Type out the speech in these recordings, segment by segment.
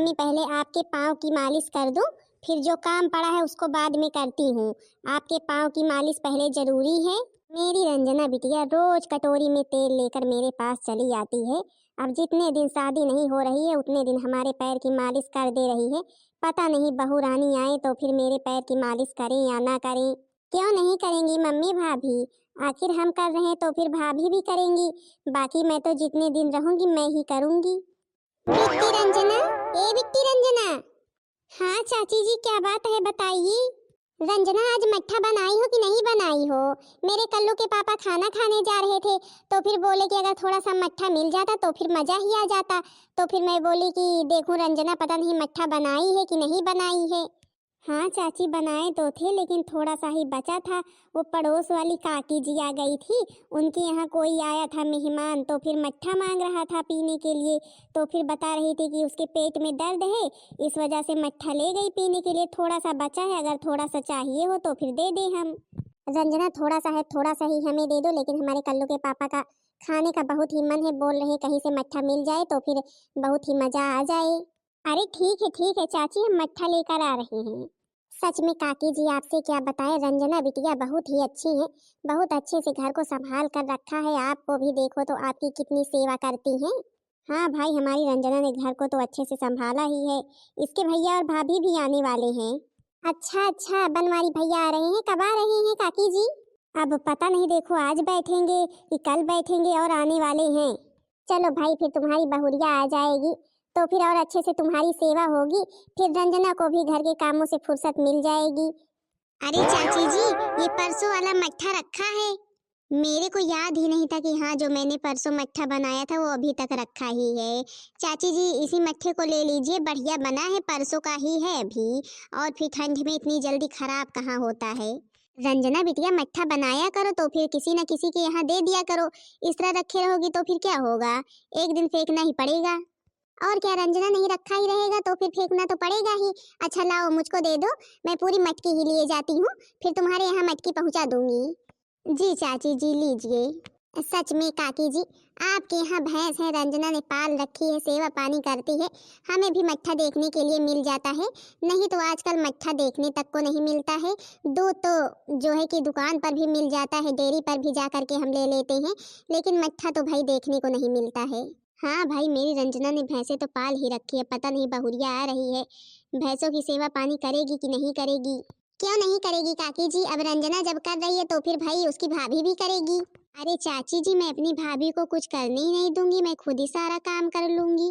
Mummy पहले आपके पाँव की मालिश कर दूं, फिर जो काम पड़ा है उसको बाद में करती हूँ। आपके पाँव की मालिश पहले जरूरी है। मेरी रंजना बिटिया रोज कटोरी में तेल लेकर मेरे पास चली आती है। अब जितने दिन शादी नहीं हो रही है उतने दिन हमारे पैर की मालिश कर दे रही है। पता नहीं बहू रानी आए तो फिर मेरे पैर की मालिश करें या ना करें। क्यों नहीं करेंगी मम्मी भाभी? आखिर हम कर रहे हैं तो फिर भाभी भी करेंगी। बाकी मैं तो जितने दिन रहूंगी मैं ही करूंगी। बिट्टी रंजना, ए बिट्टी रंजना। हाँ चाची जी, क्या बात है बताइए। रंजना, आज मट्ठा बनाई हो कि नहीं बनाई हो? मेरे कल्लू के पापा खाना खाने जा रहे थे तो फिर बोले कि अगर थोड़ा सा मट्ठा मिल जाता तो फिर मजा ही आ जाता। तो फिर मैं बोली कि देखूं रंजना पता नहीं मट्ठा बनाई है कि नहीं बनाई है। हाँ चाची, बनाए तो थे लेकिन थोड़ा सा ही बचा था। वो पड़ोस वाली काकी जी आ गई थी, उनके यहाँ कोई आया था मेहमान, तो फिर मट्ठा मांग रहा था पीने के लिए। तो फिर बता रही थी कि उसके पेट में दर्द है, इस वजह से मट्ठा ले गई पीने के लिए। थोड़ा सा बचा है, अगर थोड़ा सा चाहिए हो तो फिर दे दे हम। रंजना, थोड़ा सा है, थोड़ा सा ही हमें दे दो, लेकिन हमारे कल्लू के पापा का खाने का बहुत ही मन है, बोल रहे कहीं से मट्ठा मिल जाए तो फिर बहुत ही मजा आ जाए। अरे ठीक है चाची, हम मट्ठा लेकर आ रहे हैं। सच में काकी जी आपसे क्या बताएं, रंजना बिटिया बहुत ही अच्छी है। बहुत अच्छे से घर को संभाल कर रखा है। आपको भी देखो तो आपकी कितनी सेवा करती हैं। हाँ भाई, हमारी रंजना ने घर को तो अच्छे से संभाला ही है। इसके भैया और भाभी भी आने वाले हैं। अच्छा, बनवारी भैया आ रहे हैं, कब आ रहे हैं काकी जी? अब पता नहीं, देखो आज बैठेंगे कि कल बैठेंगे और आने वाले हैं। चलो भाई, फिर तुम्हारी बहुरिया आ जाएगी तो फिर और अच्छे से तुम्हारी सेवा होगी। फिर रंजना को भी घर के कामों से फुर्सत मिल जाएगी। अरे चाची जी, ये परसों वाला मट्ठा रखा है। मेरे को याद ही नहीं था कि हाँ, जो मैंने परसों मट्ठा बनाया था वो अभी तक रखा ही है। चाची जी, इसी मट्ठे को ले लीजिए, बढ़िया बना है, परसों का ही है अभी। और फिर ठंड में इतनी जल्दी खराब कहाँ होता है। रंजना बिटिया, मट्ठा बनाया करो तो फिर किसी न किसी के यहाँ दे दिया करो। इस तरह रखे रहोगी तो फिर क्या होगा, एक दिन फेंकना ही पड़ेगा। और क्या रंजना, नहीं रखा ही रहेगा तो फिर फेंकना तो पड़ेगा ही। अच्छा लाओ, मुझको दे दो, मैं पूरी मटकी ही लिए जाती हूँ, फिर तुम्हारे यहाँ मटकी पहुँचा दूंगी। जी चाची जी, लीजिए। सच में काकी जी, आपके यहाँ भैंस है, रंजना ने पाल रखी है, सेवा पानी करती है। हमें भी मट्ठा देखने के लिए मिल जाता है, नहीं तो आजकल मट्ठा देखने तक को नहीं मिलता है। दूध तो जो है कि दुकान पर भी मिल जाता है, डेयरी पर भी जा करके हम ले लेते हैं, लेकिन मट्ठा तो भाई देखने को नहीं मिलता है। हाँ भाई, मेरी रंजना ने भैंसे तो पाल ही रखी है, पता नहीं बहुरिया आ रही है, भैंसों की सेवा पानी करेगी कि नहीं करेगी। क्यों नहीं करेगी काकी जी, अब रंजना जब कर रही है तो फिर भाई उसकी भाभी भी करेगी। अरे चाची जी, मैं अपनी भाभी को कुछ करने ही नहीं दूंगी, मैं खुद ही सारा काम कर लूंगी।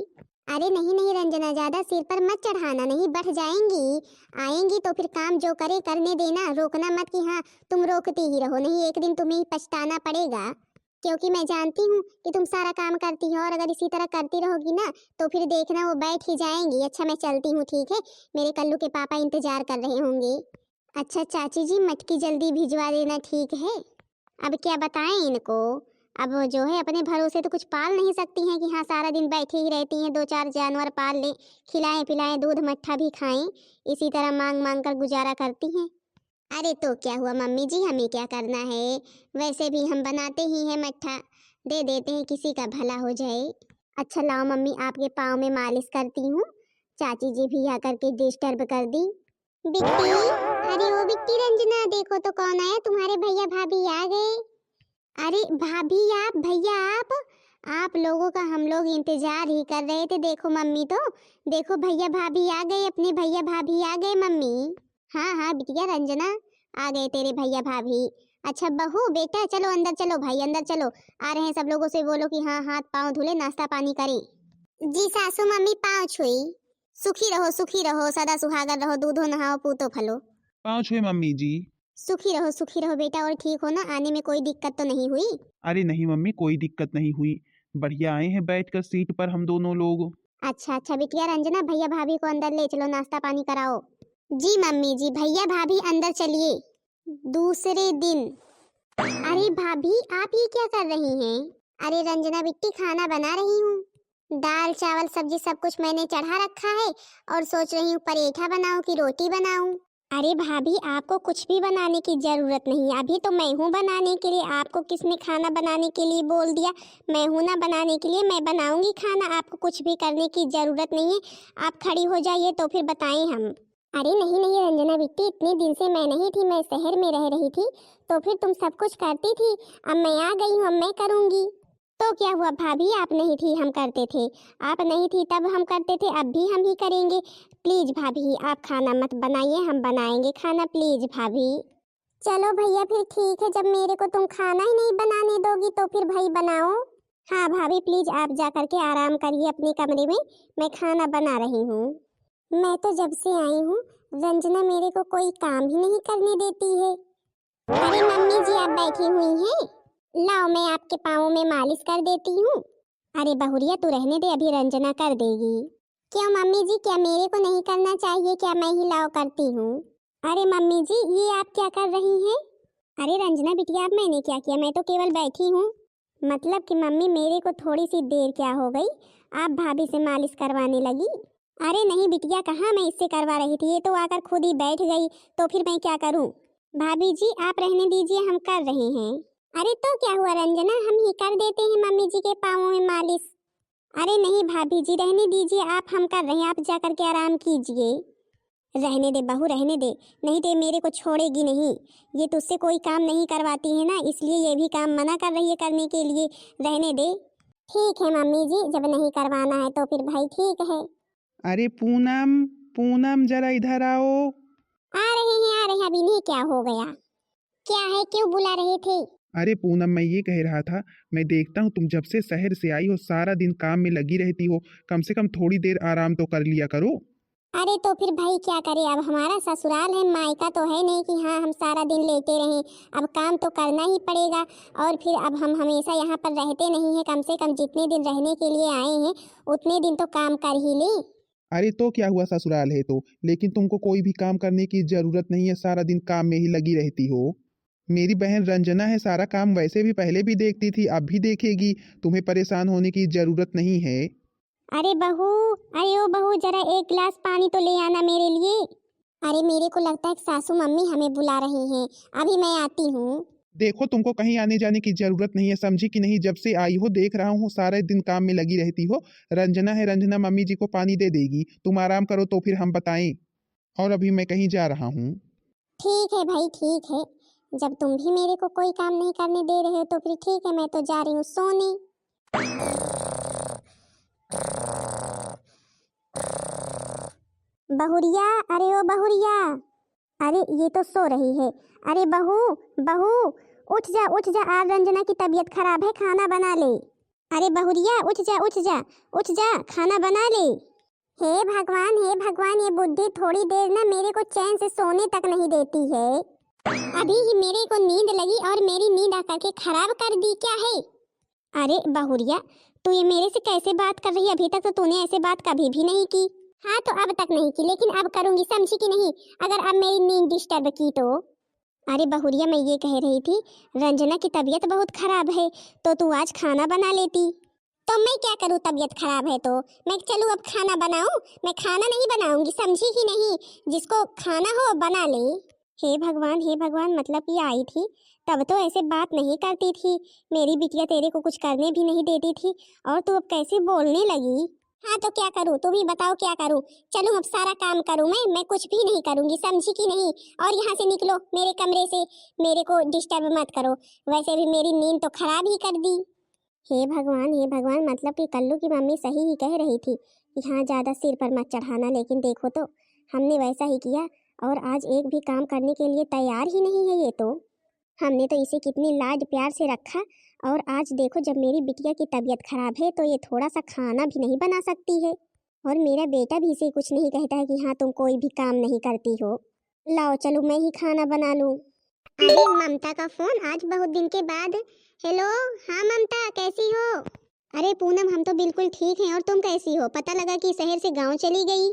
अरे नहीं रंजना, ज्यादा सिर पर मत चढ़ाना, नहीं बढ़ जाएंगी। आएंगी तो फिर काम जो करे करने देना, रोकना मत कि हाँ तुम रोकती ही रहो, नहीं एक दिन तुम्हें ही पछताना पड़ेगा। क्योंकि मैं जानती हूँ कि तुम सारा काम करती हो, और अगर इसी तरह करती रहोगी ना तो फिर देखना वो बैठ ही जाएंगी। अच्छा मैं चलती हूँ, ठीक है, मेरे कल्लू के पापा इंतजार कर रहे होंगे। अच्छा चाची जी, मटकी जल्दी भिजवा देना, ठीक है। अब क्या बताएं इनको, अब वो जो है अपने भरोसे तो कुछ पाल नहीं सकती हैं कि हाँ सारा दिन बैठी ही रहती हैं, दो चार जानवर पाल लें, खिलाएं पिलाएं, दूध मट्ठा भी खाएं, इसी तरह मांग मांग कर गुजारा करती हैं। अरे तो क्या हुआ मम्मी जी, हमें क्या करना है, वैसे भी हम बनाते ही हैं मट्ठा, दे देते हैं, किसी का भला हो जाए। अच्छा लाओ मम्मी, आपके पाँव में मालिश करती हूँ। चाची जी भी आकर के डिस्टर्ब कर दी। बिट्टी, अरे ओ बिट्टी रंजना, देखो तो कौन आया, तुम्हारे भैया भाभी आ गए। अरे भाभी आप, भैया आप लोगों का हम लोग इंतजार ही कर रहे थे। देखो मम्मी, तो देखो भैया भाभी आ गए, अपने भैया भाभी आ गए मम्मी। हाँ बिटिया रंजना, आ गए तेरे भैया भाभी। अच्छा बहू बेटा, चलो अंदर चलो, भाई अंदर चलो, आ रहे हैं, सब लोगों से बोलो कि हाँ हाथ पाँव धुले, नाश्ता पानी करें। जी सासू मम्मी, पाँव छुई। सुखी रहो, सदा सुहागर रहो, दूधो नहाओ पूतो फलो। पाँव छुए मम्मी जी। सुखी रहो बेटा, और ठीक हो ना, आने में कोई दिक्कत तो नहीं हुई? अरे नहीं मम्मी, कोई दिक्कत नहीं हुई, बढ़िया आए हैं बैठकर सीट पर हम दोनों लोग। अच्छा बिटिया रंजना, भैया भाभी को अंदर ले चलो, नाश्ता पानी कराओ। जी मम्मी जी, भैया भाभी अंदर चलिए। दूसरे दिन। अरे भाभी, आप ये क्या कर रही हैं? अरे रंजना बिट्टी, खाना बना रही हूँ, दाल चावल सब्जी सब कुछ मैंने चढ़ा रखा है, और सोच रही हूँ परेठा बनाऊं कि रोटी बनाऊं। अरे भाभी, आपको कुछ भी बनाने की ज़रूरत नहीं है। अभी तो मैं हूँ बनाने के लिए। आपको किसने खाना बनाने के लिए बोल दिया? मैं हूँ ना बनाने के लिए, मैं बनाऊंगी खाना। आपको कुछ भी करने की ज़रूरत नहीं है। आप खड़ी हो जाइए तो फिर बताएं हम। अरे नहीं नहीं रंजना बिट्टी, इतने दिन से मैं नहीं थी, मैं शहर में रह रही थी, तो फिर तुम सब कुछ करती थी। अब मैं आ गई हूँ, अब मैं करूँगी। तो क्या हुआ भाभी, आप नहीं थी हम करते थे। आप नहीं थी तब हम करते थे, अब भी हम ही करेंगे। प्लीज भाभी, आप खाना मत बनाइए, हम बनाएंगे खाना, प्लीज भाभी। चलो भैया फिर ठीक है, जब मेरे को तुम खाना ही नहीं बनाने दोगी तो फिर भाई बनाओ। हाँ भाभी प्लीज, आप जा करके आराम करिए अपने कमरे में, मैं खाना बना रही हूँ। मैं तो जब से आई हूँ रंजना मेरे को कोई काम ही नहीं करने देती है। अरे मम्मी जी, आप बैठी हुई हैं, लाओ मैं आपके पाँव में मालिश कर देती हूँ। अरे बहुरिया तू रहने दे, अभी रंजना कर देगी। क्यों मम्मी जी, क्या मेरे को नहीं करना चाहिए क्या? मैं ही लाओ करती हूँ। अरे मम्मी जी, ये आप क्या कर रही हैं? अरे रंजना बिटिया, अब मैंने क्या किया, मैं तो केवल बैठी हूँ। मतलब कि मम्मी मेरे को थोड़ी सी देर क्या हो गई, आप भाभी से मालिश करवाने लगी। अरे नहीं बिटिया, कहाँ मैं इससे करवा रही थी, ये तो आकर खुद ही बैठ गई, तो फिर मैं क्या करूँ? भाभी जी आप रहने दीजिए, हम कर रहे हैं। अरे तो क्या हुआ रंजना, हम ही कर देते हैं मम्मी जी के पाँवों में मालिश। अरे नहीं भाभी जी, रहने दीजिए आप, हम कर रहे हैं, आप जा करके आराम कीजिए। रहने दे बहू, रहने दे, नहीं तो मेरे को छोड़ेगी नहीं। ये तुझसे कोई काम नहीं करवाती है ना, इसलिए ये भी काम मना कर रही है करने के लिए। रहने दे। ठीक है मम्मी जी, जब नहीं करवाना है तो फिर भाई ठीक है। अरे पूनम, पूनम जरा इधर आओ। आ रहे हैं आ रहे हैं, अभी नहीं, क्या हो गया? क्या है, क्यों बुला रहे थे? अरे पूनम, मैं ये कह रहा था, मैं देखता हूँ तुम जब से शहर से आई हो सारा दिन काम में लगी रहती हो, कम से कम थोड़ी देर आराम तो कर लिया करो। अरे तो फिर भाई क्या करे, अब हमारा ससुराल है, मायका तो है नहीं कि हाँ हम सारा दिन लेटे रहें। अब काम तो करना ही पड़ेगा। और फिर अब हम हमेशा यहाँ पर रहते नहीं हैं, कम से कम जितने दिन रहने के लिए आए हैं उतने दिन तो काम कर ही लें। अरे तो क्या हुआ, ससुराल है तो, लेकिन तुमको कोई भी काम करने की जरूरत नहीं है, सारा दिन काम में ही लगी रहती हो। मेरी बहन रंजना है, सारा काम वैसे भी पहले भी देखती थी, अब भी देखेगी, तुम्हें परेशान होने की जरूरत नहीं है। अरे बहू, अरे ओ बहू, जरा एक गिलास पानी तो ले आना मेरे लिए। अरे मेरे को लगता है कि सासू मम्मी हमें बुला रही हैं, अभी मैं आती हूँ। देखो तुमको कहीं आने जाने की जरूरत नहीं है, समझी कि नहीं? जब से आई हो देख रहा हूँ सारे दिन काम में लगी रहती हो। रंजना है, रंजना मम्मी जी को पानी दे देगी, तुम आराम करो तो फिर हम बताएं। और अभी मैं कहीं जा रहा हूँ। ठीक है भाई ठीक है, जब तुम भी मेरे को कोई काम नहीं करने दे रहे हो तो फिर ठीक है, मैं तो जा रही हूँ सोने। बहुरिया, अरे ओ बहुरिया, अरे ये तो सो रही है। अरे बहू, बहू, उठ जा उठ जा, आज रंजना की तबीयत खराब है, खाना बना ले। अरे बहुरिया, उठ जा उठ जा, उठ जा, खाना बना ले। हे भगवान हे भगवान, ये बुद्धि थोड़ी देर ना मेरे को चैन से सोने तक नहीं देती है। अभी ही मेरे को नींद लगी और मेरी नींद आकर के खराब कर दी क्या है? अरे बहुरिया, तू ये मेरे से कैसे बात कर रही है? अभी तक तो तूने ऐसे बात कभी भी नहीं की। हाँ तो अब तक नहीं की, लेकिन अब करूंगी, समझी कि नहीं? अगर अब मेरी नींद डिस्टर्ब की तो। अरे बहुरिया, मैं ये कह रही थी, रंजना की तबीयत बहुत खराब है, तो तू आज खाना बना लेती। तो मैं क्या करूँ, तबीयत खराब है तो मैं चलूँ अब खाना बनाऊँ? मैं खाना नहीं बनाऊंगी, समझी कि नहीं? जिसको खाना हो बना ले। हे भगवान हे भगवान, मतलब कि आई थी तब तो ऐसे बात नहीं करती थी, मेरी बिटिया तेरे को कुछ करने भी नहीं देती थी, और तू अब कैसे बोलने लगी? हाँ तो क्या करूँ, तुम ही बताओ क्या करूँ? चलूँ अब सारा काम करूँ? मैं कुछ भी नहीं करूँगी, समझी कि नहीं? और यहाँ से निकलो मेरे कमरे से, मेरे को डिस्टर्ब मत करो, वैसे भी मेरी नींद तो खराब ही कर दी। हे भगवान, मतलब कि कल्लू की मम्मी सही ही कह रही थी कि हाँ ज़्यादा सिर पर मत चढ़ाना, लेकिन देखो तो हमने वैसा ही किया, और आज एक भी काम करने के लिए तैयार ही नहीं है ये तो। हमने तो इसे कितनी लाड प्यार से रखा, और आज देखो जब मेरी बिटिया की तबीयत खराब है तो ये थोड़ा सा खाना भी नहीं बना सकती है। और मेरा बेटा भी इसे कुछ नहीं कहता है कि हाँ तुम कोई भी काम नहीं करती हो। लाओ चलो मैं ही खाना बना लूँ। अरे ममता का फोन आज बहुत दिन के बाद। हेलो, हाँ ममता कैसी हो? अरे पूनम, हम तो बिल्कुल ठीक हैं, और तुम कैसी हो? पता लगा कि शहर से गांव चली गई।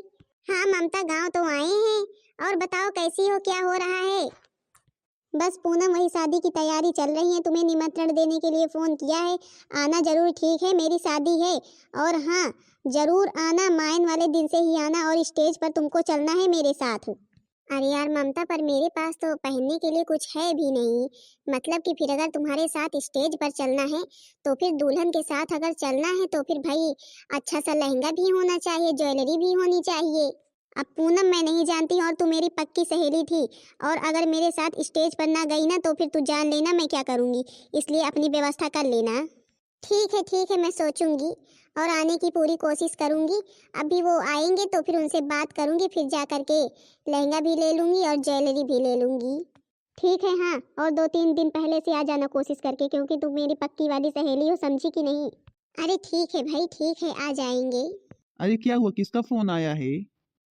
हाँ ममता, गांव तो आए हैं, और बताओ कैसी हो, क्या हो रहा है? बस पूनम, वही शादी की तैयारी चल रही है, तुम्हें निमंत्रण देने के लिए फ़ोन किया है, आना जरूर, ठीक है? मेरी शादी है, और हाँ जरूर आना, मायन वाले दिन से ही आना, और स्टेज पर तुमको चलना है मेरे साथ। अरे यार ममता, पर मेरे पास तो पहनने के लिए कुछ है भी नहीं। मतलब कि फिर अगर तुम्हारे साथ स्टेज पर चलना है तो फिर दुल्हन के साथ अगर चलना है तो फिर भाई अच्छा सा लहंगा भी होना चाहिए, ज्वेलरी भी होनी चाहिए। अब पूनम मैं नहीं जानती और तू मेरी पक्की सहेली थी, और अगर मेरे साथ स्टेज पर ना गई ना तो फिर तू जान लेना मैं क्या करूँगी, इसलिए अपनी व्यवस्था कर लेना। ठीक है, मैं सोचूंगी और आने की पूरी कोशिश करूंगी। अभी वो आएंगे तो फिर उनसे बात करूंगी, फिर जा करके लहंगा भी ले लूंगी और ज्वेलरी भी ले लूंगी। ठीक है हाँ, और 2-3 दिन पहले से आ जाना कोशिश करके, क्योंकि तुम मेरी पक्की वाली सहेली हो, समझी कि नहीं। अरे ठीक है भाई, ठीक है, आ जाएंगे। अरे क्या हुआ, किसका फोन आया है?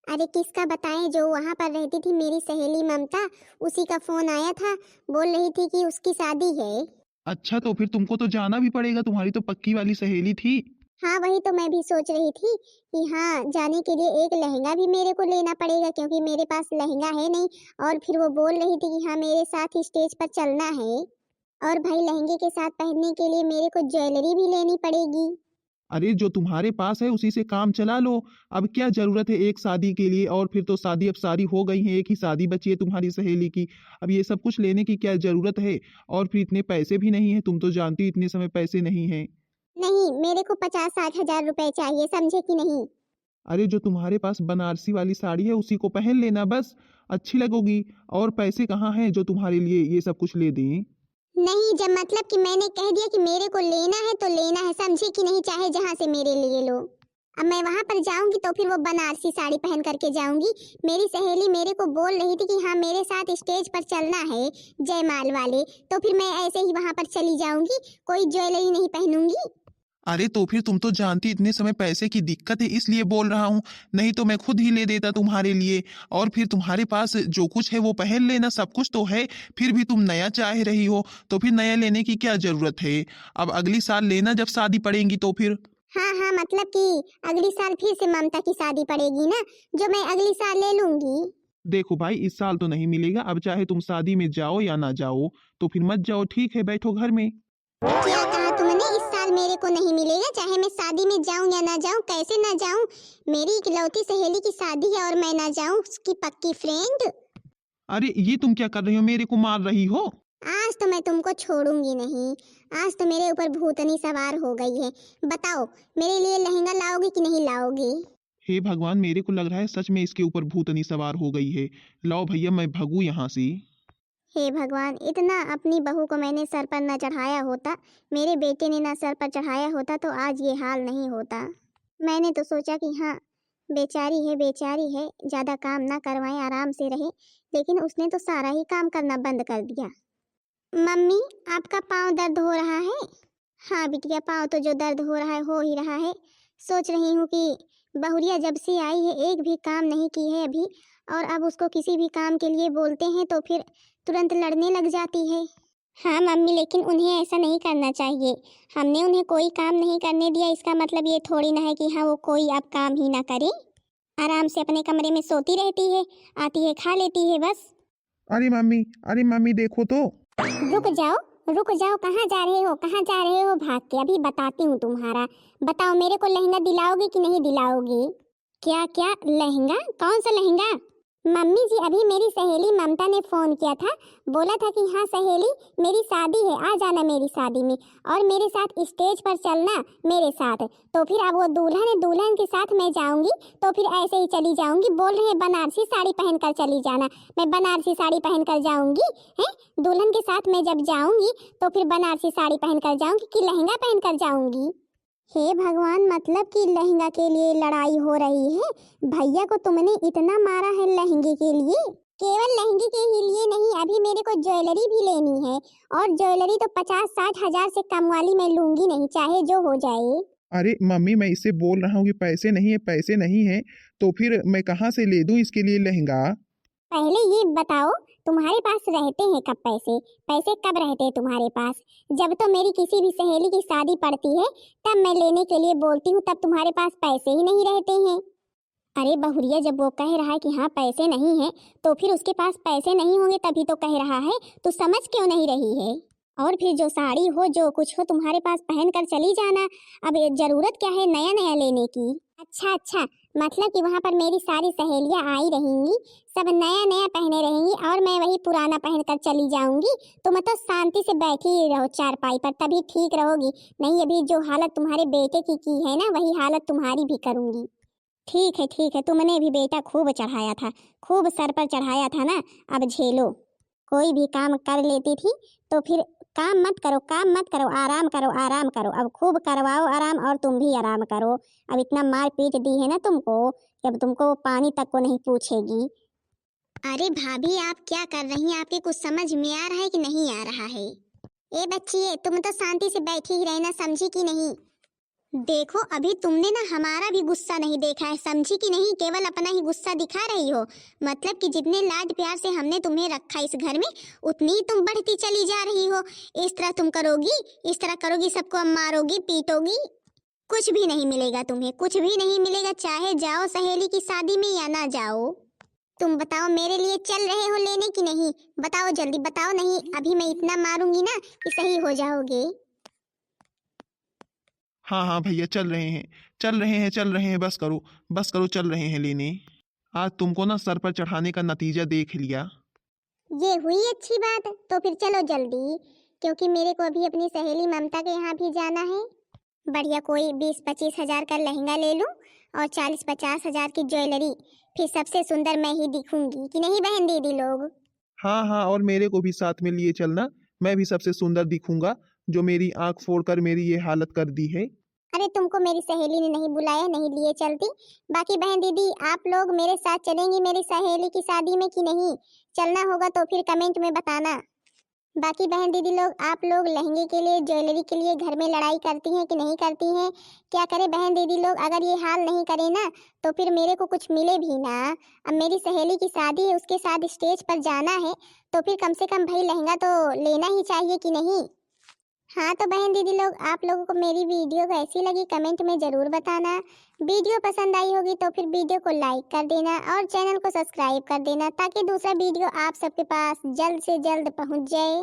अरे किसका बताएं, जो वहां पर रहती थी मेरी सहेली ममता, उसी का फोन आया था। बोल रही थी कि उसकी शादी है। अच्छा, तो फिर तुमको तो जाना भी पड़ेगा, तुम्हारी तो पक्की वाली सहेली थी। हाँ वही तो मैं भी सोच रही थी कि हाँ, जाने के लिए एक लहंगा भी मेरे को लेना पड़ेगा, क्योंकि मेरे पास लहंगा है नहीं। और फिर वो बोल रही थी कि हाँ मेरे साथ ही स्टेज पर चलना है, और भाई लहंगे के साथ पहनने के लिए मेरे को ज्वेलरी भी लेनी पड़ेगी। अरे जो तुम्हारे पास है उसी से काम चला लो। अब क्या जरूरत है एक शादी के लिए, और फिर तो शादी अब सारी हो गई है, एक ही शादी बची है तुम्हारी सहेली की। अब ये सब कुछ लेने की क्या जरूरत है? और फिर इतने पैसे भी नहीं है, तुम तो जानती हो इतने समय पैसे नहीं है। नहीं, मेरे को 50-60 हजार रुपए चाहिए, समझे कि नहीं। अरे जो तुम्हारे पास बनारसी वाली साड़ी है उसी को पहन लेना बस, अच्छी लगोगी। और पैसे कहाँ हैं जो तुम्हारे लिए ये सब कुछ ले दें? नहीं, जब मतलब कि मैंने कह दिया कि मेरे को लेना है तो लेना है, समझे कि नहीं, चाहे जहाँ से मेरे लिए लो। अब मैं वहां पर जाऊंगी तो फिर वो बनारसी साड़ी पहन करके जाऊंगी। मेरी सहेली मेरे को बोल रही थी कि हाँ मेरे साथ स्टेज पर चलना है जयमाल वाले, तो फिर मैं ऐसे ही वहां पर चली जाऊंगी, कोई ज्वेलरी नहीं पहनूंगी। अरे तो फिर तुम तो जानती इतने समय पैसे की दिक्कत है इसलिए बोल रहा हूँ, नहीं तो मैं खुद ही ले देता तुम्हारे लिए। और फिर तुम्हारे पास जो कुछ है वो पहन लेना, सब कुछ तो है। फिर भी तुम नया चाह रही हो, तो फिर नया लेने की क्या जरूरत है? अब अगली साल लेना जब शादी पड़ेगी तो फिर। हाँ हाँ, मतलब कि अगली साल फिर से ममता की शादी पड़ेगी ना, जो मैं अगली साल ले लूंगी। देखो भाई, इस साल तो नहीं मिलेगा, अब चाहे तुम शादी में जाओ या ना जाओ, तो फिर मत जाओ, ठीक है, बैठो घर में। क्या कहा तुमने, इस साल मेरे को नहीं मिलेगा? चाहे मैं शादी में जाऊं या ना जाऊं, कैसे ना जाऊं? मेरी इकलौती सहेली की शादी है और मैं ना जाऊं, उसकी पक्की फ्रेंड। अरे ये तुम क्या कर रही हो, मेरे को मार रही हो? आज तो मैं तुमको छोड़ूंगी नहीं। आज तो मेरे ऊपर भूतनी सवार हो गई है। बताओ, मेरे लिए लहंगा लाओगे कि नहीं लाओगे? हे भगवान, मेरे को लग रहा है सच में इसके ऊपर भूतनी सवार हो गई है। लाओ भैया, मैं भगू यहाँ से। हे भगवान, इतना अपनी बहू को मैंने सर पर न चढ़ाया होता, मेरे बेटे ने ना सर पर चढ़ाया होता तो आज ये हाल नहीं होता। मैंने तो सोचा कि हाँ, बेचारी है, ज्यादा काम ना करवाएं, आराम से रहे, लेकिन उसने तो सारा ही काम करना बंद कर दिया। मम्मी, आपका पाँव दर्द हो रहा है? हाँ बिटिया, पाँव तो जो दर्द हो रहा है हो ही रहा है। सोच रही हूँ कि बहुरिया जब से आई है एक भी काम नहीं की है अभी, और अब उसको किसी भी काम के लिए बोलते हैं तो फिर तुरंत लड़ने लग जाती है। हाँ मम्मी, लेकिन उन्हें ऐसा नहीं करना चाहिए। हमने उन्हें कोई काम नहीं करने दिया, इसका मतलब ये थोड़ी ना है कि हाँ वो कोई अब काम ही ना करे। आराम से अपने कमरे में सोती रहती है, आती है खा लेती है बस। अरे मम्मी देखो तो। रुक जाओ, कहाँ जा रहे हो, कहाँ जा रहे हो भाग के? अभी बताती हूँ तुम्हारा। बताओ, मेरे को लहंगा दिलाओगे कि नहीं दिलाओगे? क्या क्या लहंगा? कौन सा लहंगा? मम्मी जी, अभी मेरी सहेली ममता ने फोन किया था, बोला था कि हाँ सहेली, मेरी शादी है, आ जाना मेरी शादी में, और मेरे साथ स्टेज पर चलना मेरे साथ। तो फिर अब वो दुल्हन है, दुल्हन के साथ मैं जाऊंगी, तो फिर ऐसे ही चली जाऊंगी। बोल रहे हैं बनारसी साड़ी पहनकर चली जाना, मैं बनारसी साड़ी पहनकर जाऊंगी। हैं, दुल्हन के साथ मैं जब जाऊंगी तो फिर बनारसी साड़ी पहनकर जाऊंगी कि लहंगा पहनकर जाऊंगी? हे भगवान, मतलब कि लहंगा के लिए लड़ाई हो रही है? भैया को तुमने इतना मारा है लहंगे के लिए? केवल लहंगे के ही लिए नहीं, अभी मेरे को ज्वेलरी भी लेनी है, और ज्वेलरी तो 50-60 हजार से कम वाली मैं लूंगी नहीं, चाहे जो हो जाए। अरे मम्मी, मैं इससे बोल रहा हूँ कि पैसे नहीं है, पैसे नहीं है, तो फिर मैं कहाँ से ले दूँ इसके लिए लहंगा? पहले ये बताओ, तुम्हारे पास रहते हैं कब पैसे? पैसे कब रहते हैं तुम्हारे पास? जब तो मेरी किसी भी सहेली की शादी पड़ती है तब मैं लेने के लिए बोलती हूँ, तब तुम्हारे पास पैसे ही नहीं रहते हैं। अरे बहुरिया, जब वो कह रहा है कि हाँ पैसे नहीं है, तो फिर उसके पास पैसे नहीं होंगे तभी तो कह रहा है, तो समझ क्यों नहीं रही है? और फिर जो साड़ी हो, जो कुछ हो, तुम्हारे पास पहन कर चली जाना। अब ये जरूरत क्या है नया नया लेने की? अच्छा, मतलब कि वहाँ पर मेरी सारी सहेलियाँ आई रहेंगी, सब नया नया पहने रहेंगी और मैं वही पुराना पहन कर चली जाऊंगी। तुम तो शांति से बैठी ही रहो चारपाई पर, तभी ठीक रहोगी। नहीं अभी जो हालत तुम्हारे बेटे की है ना, वही हालत तुम्हारी भी करूंगी। ठीक है, तुमने भी बेटा खूब चढ़ाया था, खूब सर पर चढ़ाया था ना, अब झेलो। कोई भी काम कर लेती थी तो फिर काम मत करो, आराम करो। अब खूब करवाओ आराम और तुम भी आराम करो। अब इतना मार पीट दी है ना तुमको कि अब तुमको पानी तक को नहीं पूछेगी। अरे भाभी आप क्या कर रही हैं? आपके कुछ समझ में आ रहा है कि नहीं आ रहा है? ए बच्ची तुम तो शांति से बैठी ही रहना, समझी कि नहीं? देखो अभी तुमने ना हमारा भी गुस्सा नहीं देखा है, समझी कि नहीं? केवल अपना ही गुस्सा दिखा रही हो। मतलब कि जितने लाड प्यार से हमने तुम्हें रखा इस घर में, उतनी ही तुम बढ़ती चली जा रही हो। इस तरह तुम करोगी, इस तरह करोगी, सबको मारोगी पीटोगी, कुछ भी नहीं मिलेगा तुम्हें, कुछ भी नहीं मिलेगा। चाहे जाओ सहेली की शादी में या ना जाओ। तुम बताओ मेरे लिए चल रहे हो लेने की नहीं? बताओ जल्दी बताओ। नहीं अभी मैं इतना मारूंगी ना कि सही हो जाओगे। हाँ हाँ भैया, चल रहे हैं, बस करो, चल रहे हैं लेने। आज तुमको ना सर पर चढ़ाने का नतीजा देख लिया। ये हुई अच्छी बात, तो फिर चलो जल्दी, क्योंकि मेरे को अभी अपनी सहेली ममता के यहाँ भी जाना है। बढ़िया कोई 20-25 हजार का लहंगा ले लूं और 40-50 हजार की ज्वेलरी, फिर सबसे सुंदर मैं ही दिखूंगी कि नहीं बहन दीदी लोग? हाँ हाँ, और मेरे को भी साथ में लिए चलना, मैं भी सबसे सुंदर दिखूंगा, जो मेरी आंख फोड़कर मेरी ये हालत कर दी है। अरे तुमको मेरी सहेली ने नहीं बुलाया, नहीं लिए चलती। बाकी बहन दीदी आप लोग मेरे साथ चलेंगी मेरी सहेली की शादी में कि नहीं? चलना होगा तो फिर कमेंट में बताना। बाकी बहन दीदी लोग आप लोग लहंगे के लिए, ज्वेलरी के लिए घर में लड़ाई करती हैं कि नहीं करती हैं? क्या करें बहन दीदी लोग, अगर ये हाल नहीं करे ना तो फिर मेरे को कुछ मिले भी ना। अब मेरी सहेली की शादी है, उसके साथ स्टेज पर जाना है, तो फिर कम से कम भाई लहंगा तो लेना ही चाहिए कि नहीं? हाँ तो बहन दीदी लोग आप लोगों को मेरी वीडियो कैसी लगी कमेंट में ज़रूर बताना। वीडियो पसंद आई होगी तो फिर वीडियो को लाइक कर देना और चैनल को सब्सक्राइब कर देना, ताकि दूसरा वीडियो आप सबके पास जल्द से जल्द पहुंच जाए।